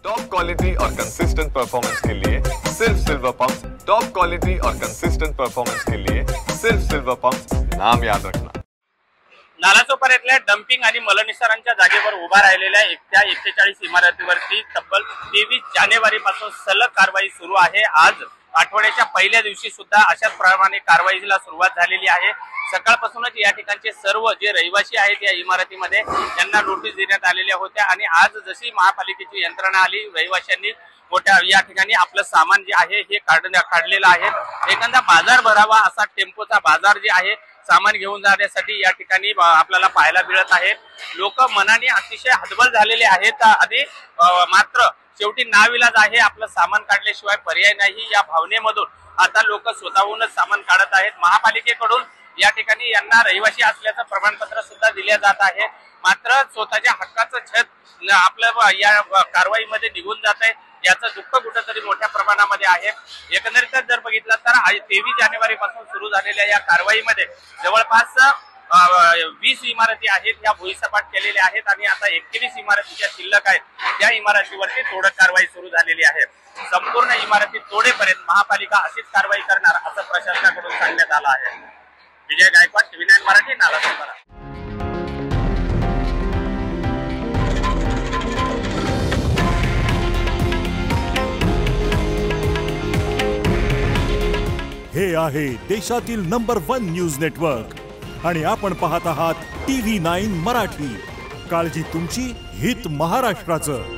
Top quality और consistent performance के लिए सिर्फ सिल्वर पंप्स। टॉप क्वालिटी और कंसिस्टेंट परफॉर्मेंस के लिए सिर्फ सिल्वर पंप्स, नाम याद रखना। नालासोपाऱ्यातल्या डम्पिंग आणि मलनिस्सारांच्या जागेवर उभा राहिलेल्या 41 इमारतीवरती तब्बल 23 जानेवारीपासून सलग कारवाई सुरू आहे। आज आठवड्याच्या पहिल्या दिवशी सुद्धा अशाच प्रमाणे कारवाईला सुरुवात झालेली आहे। सकाळपासूनच या ठिकाणचे सर्व जे रहिवासी आहेत या इमारतीमध्ये त्यांना नोटीस देण्यात आलेल्या होत्या आणि आज जशी महापालिकेची यंत्रणा आली, रहिवाशांनी मोठ्या या ठिकाणी आपलं सामान जे आहे हे काढलेलं आहे। एखादा बाजार भरावा असा टेम्पोचा बाजार जे आहे सामान घेऊन जाण्यासाठी या ठिकाणी आपल्याला पाहायला मिळत आहे। लोक मनाने अतिशय हतबल झालेले आहेत आणि मात्र शेवटी नाविलाज आहे, आपलं सामान काढल्याशिवाय पर्याय नाही या भावनेमधून आता लोक स्वतःहूनच सामान काढत आहेत। महापालिकेकडून या ठिकाणी यांना रहिवासी असल्याचं प्रमाणपत्र सुद्धा दिले जात आहे, मात्र स्वतःच्या हक्काचं छत आपल्या या कारवाईमध्ये निघून जात आहे, याचं दुःख कुठेतरी मोठ्या प्रमाणामध्ये आहे। एकंदरीतच जर बघितलं तर 23 जानेवारीपासून सुरू झालेल्या या कारवाईमध्ये जवळपास 20 इमारती आहेत या भुईसपाट केलेल्या आहेत आणि आता 21 इमारती ज्या शिल्लक आहेत त्या इमारतीवरती तोडक कारवाई सुरू झालेली आहे। संपूर्ण इमारती तोडेपर्यंत महापालिका अशीच कारवाई करणार असं प्रशासनाकडून सांगण्यात आलं आहे। विजय गायकवाड, TV9 मराठी, नालासोपारा। हे आहे देशातील नंबर 1 न्यूज नेटवर्क आणि आपण पाहत आहात TV9 मराठी। काळजी तुमची, हित महाराष्ट्राचं।